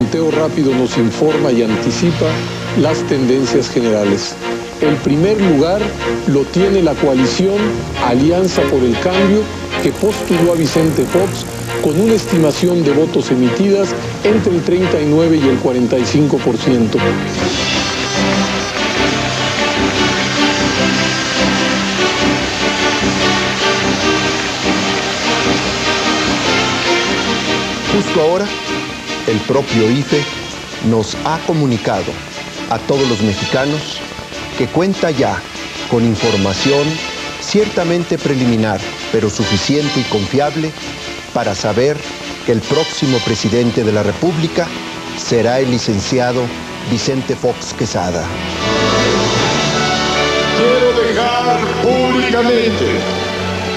Conteo rápido nos informa y anticipa las tendencias generales. El primer lugar lo tiene la coalición Alianza por el Cambio, que postuló a Vicente Fox con una estimación de votos emitidas entre el 39 y el 45%. Justo ahora, el propio IFE nos ha comunicado a todos los mexicanos que cuenta ya con información ciertamente preliminar, pero suficiente y confiable para saber que el próximo presidente de la República será el licenciado Vicente Fox Quesada. Quiero dejar públicamente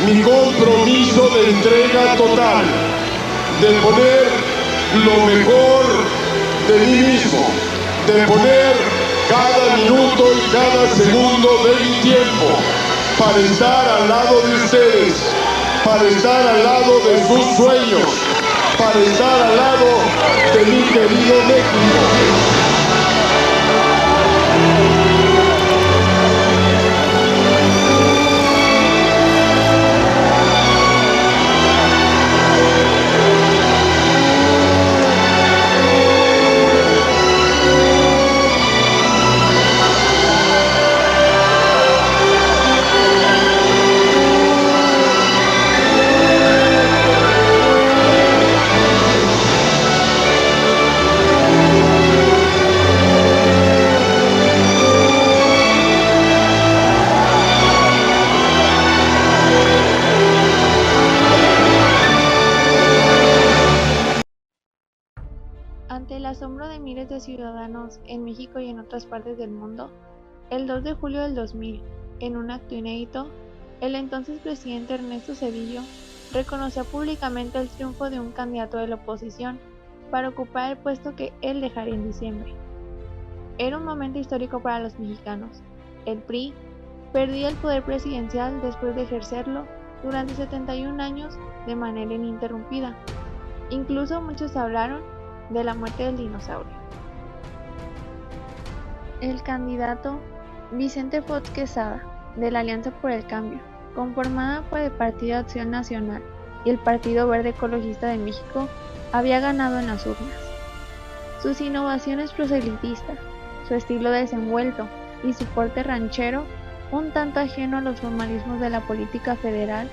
mi compromiso de entrega total, de poner lo mejor de mí mismo, de poner cada minuto y cada segundo de mi tiempo para estar al lado de ustedes, para estar al lado de sus sueños, para estar al lado de mi querido México. Ante el asombro de miles de ciudadanos en México y en otras partes del mundo, el 2 de julio del 2000, en un acto inédito, el entonces presidente Ernesto Zedillo reconoció públicamente el triunfo de un candidato de la oposición para ocupar el puesto que él dejaría en diciembre. Era un momento histórico para los mexicanos. El PRI perdía el poder presidencial después de ejercerlo durante 71 años de manera ininterrumpida. Incluso muchos hablaron de la muerte del dinosaurio. El candidato Vicente Fox Quesada, de la Alianza por el Cambio, conformada por el Partido Acción Nacional y el Partido Verde Ecologista de México, había ganado en las urnas. Sus innovaciones proselitistas, su estilo desenvuelto y su porte ranchero, un tanto ajeno a los formalismos de la política federal,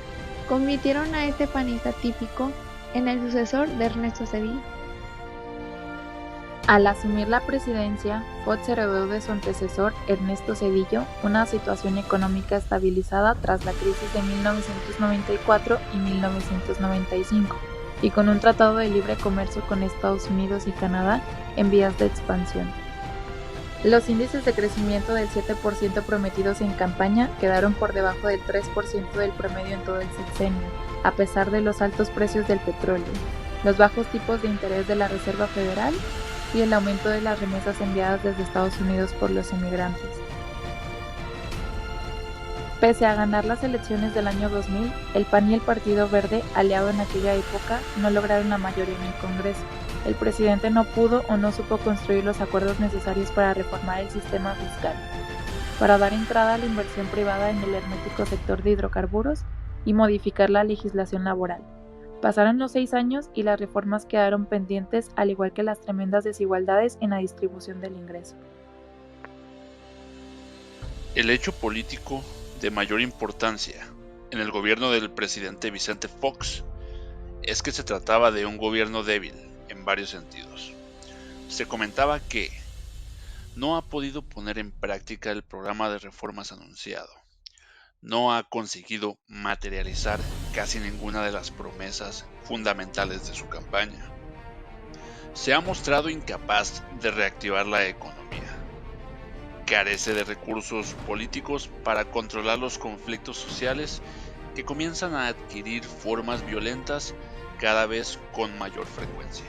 convirtieron a este panista típico en el sucesor de Ernesto Zedillo. Al asumir la presidencia, Fox heredó de su antecesor, Ernesto Zedillo, una situación económica estabilizada tras la crisis de 1994 y 1995, y con un tratado de libre comercio con Estados Unidos y Canadá en vías de expansión. Los índices de crecimiento del 7% prometidos en campaña quedaron por debajo del 3% del promedio en todo el sexenio, a pesar de los altos precios del petróleo, los bajos tipos de interés de la Reserva Federal y el aumento de las remesas enviadas desde Estados Unidos por los inmigrantes. Pese a ganar las elecciones del año 2000, el PAN y el Partido Verde, aliado en aquella época, no lograron la mayoría en el Congreso. El presidente no pudo o no supo construir los acuerdos necesarios para reformar el sistema fiscal, para dar entrada a la inversión privada en el hermético sector de hidrocarburos y modificar la legislación laboral. Pasaron los 6 años y las reformas quedaron pendientes, al igual que las tremendas desigualdades en la distribución del ingreso. El hecho político de mayor importancia en el gobierno del presidente Vicente Fox es que se trataba de un gobierno débil en varios sentidos. Se comentaba que no ha podido poner en práctica el programa de reformas anunciado. No ha conseguido materializar casi ninguna de las promesas fundamentales de su campaña. Se ha mostrado incapaz de reactivar la economía. Carece de recursos políticos para controlar los conflictos sociales que comienzan a adquirir formas violentas cada vez con mayor frecuencia.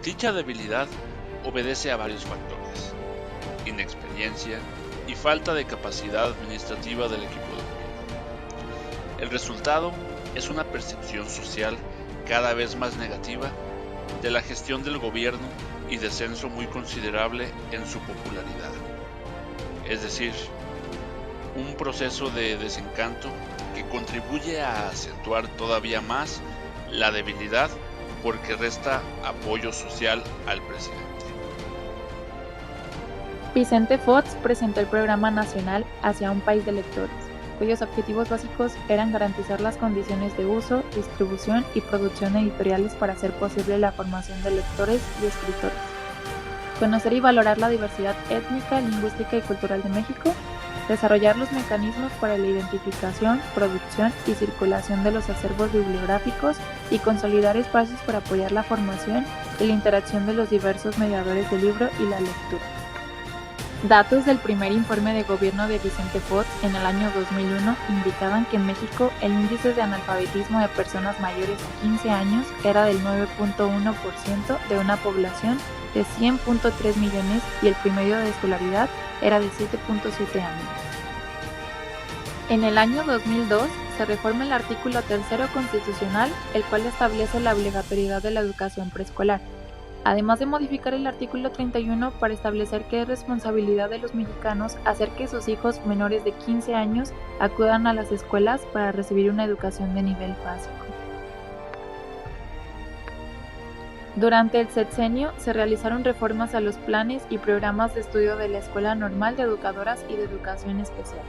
Dicha debilidad obedece a varios factores: inexperiencia y falta de capacidad administrativa del equipo de gobierno. El resultado es una percepción social cada vez más negativa de la gestión del gobierno y descenso muy considerable en su popularidad. Es decir, un proceso de desencanto que contribuye a acentuar todavía más la debilidad porque resta apoyo social al presidente. Vicente Fox presentó el Programa Nacional Hacia un País de Lectores, cuyos objetivos básicos eran garantizar las condiciones de uso, distribución y producción editoriales para hacer posible la formación de lectores y escritores, conocer y valorar la diversidad étnica, lingüística y cultural de México, desarrollar los mecanismos para la identificación, producción y circulación de los acervos bibliográficos y consolidar espacios para apoyar la formación y la interacción de los diversos mediadores del libro y la lectura. Datos del primer informe de gobierno de Vicente Fox en el año 2001 indicaban que en México el índice de analfabetismo de personas mayores a 15 años era del 9.1% de una población de 100.3 millones y el promedio de escolaridad era de 7.7 años. En el año 2002 se reforma el artículo 3 constitucional, el cual establece la obligatoriedad de la educación preescolar, además de modificar el artículo 31 para establecer que es responsabilidad de los mexicanos hacer que sus hijos menores de 15 años acudan a las escuelas para recibir una educación de nivel básico. Durante el sexenio se realizaron reformas a los planes y programas de estudio de la Escuela Normal de Educadoras y de Educación Especial.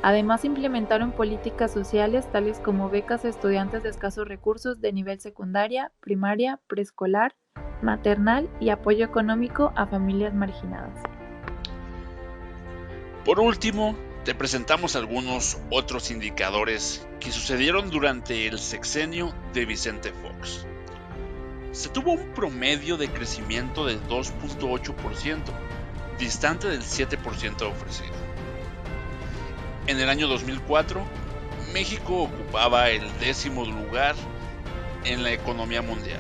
Además, implementaron políticas sociales tales como becas a estudiantes de escasos recursos de nivel secundaria, primaria, preescolar, maternal y apoyo económico a familias marginadas. Por último, te presentamos algunos otros indicadores que sucedieron durante el sexenio de Vicente Fox. Se tuvo un promedio de crecimiento de 2.8%, distante del 7% ofrecido. En el año 2004, México ocupaba el 10º lugar en la economía mundial.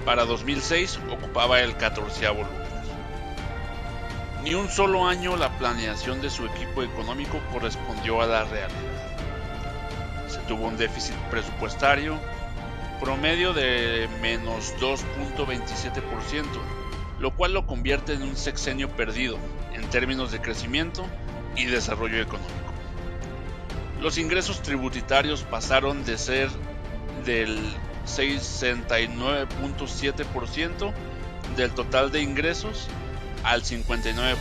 Para 2006 ocupaba el 14º lugar. Ni un solo año la planeación de su equipo económico correspondió a la realidad. Se tuvo un déficit presupuestario promedio de menos 2.27%, lo cual lo convierte en un sexenio perdido en términos de crecimiento y desarrollo económico. Los ingresos tributarios pasaron de ser del 69.7% del total de ingresos al 59.7%.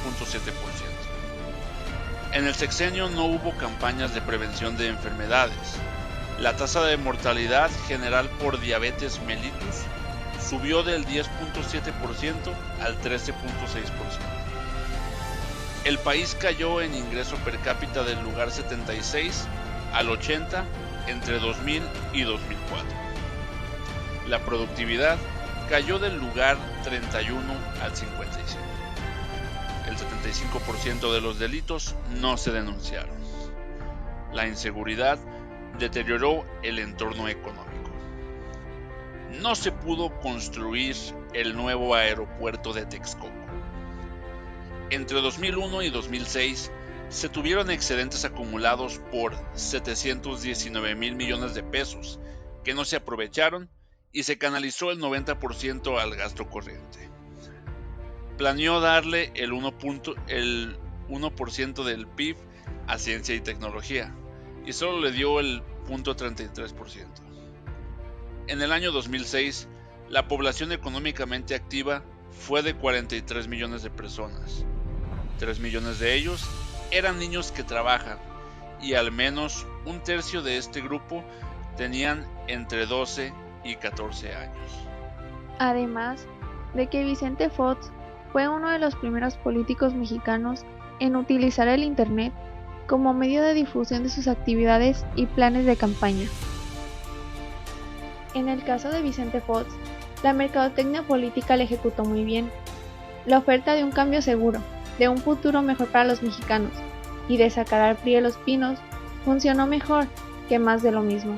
En el sexenio no hubo campañas de prevención de enfermedades. La tasa de mortalidad general por diabetes mellitus subió del 10.7% al 13.6%. El país cayó en ingreso per cápita del lugar 76 al 80 entre 2000 y 2004. La productividad cayó del lugar 31 al 57. El 75% de los delitos no se denunciaron. La inseguridad deterioró el entorno económico. No se pudo construir el nuevo aeropuerto de Texcoco. Entre 2001 y 2006 se tuvieron excedentes acumulados por 719,000 millones de pesos que no se aprovecharon y se canalizó el 90% al gasto corriente. Planeó darle el 1% del PIB a ciencia y tecnología y solo le dio el 0.33%. En el año 2006, la población económicamente activa fue de 43 millones de personas. 3 millones de ellos eran niños que trabajan y al menos un tercio de este grupo tenían entre 12 y 14 años. Además de que Vicente Fox fue uno de los primeros políticos mexicanos en utilizar el Internet como medio de difusión de sus actividades y planes de campaña. En el caso de Vicente Fox, la mercadotecnia política le ejecutó muy bien. La oferta de un cambio seguro, de un futuro mejor para los mexicanos y de sacar al PRI de los pinos funcionó mejor que más de lo mismo.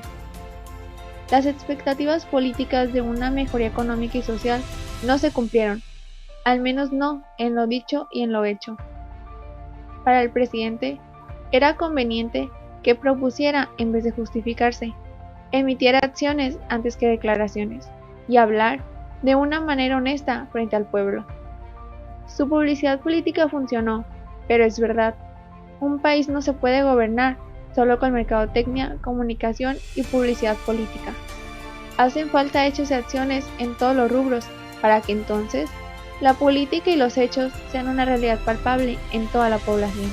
Las expectativas políticas de una mejoría económica y social no se cumplieron, al menos no en lo dicho y en lo hecho. Para el presidente, era conveniente que propusiera en vez de justificarse, emitiera acciones antes que declaraciones, y hablar de una manera honesta frente al pueblo. Su publicidad política funcionó, pero es verdad, un país no se puede gobernar solo con mercadotecnia, comunicación y publicidad política. Hacen falta hechos y acciones en todos los rubros para que entonces la política y los hechos sean una realidad palpable en toda la población.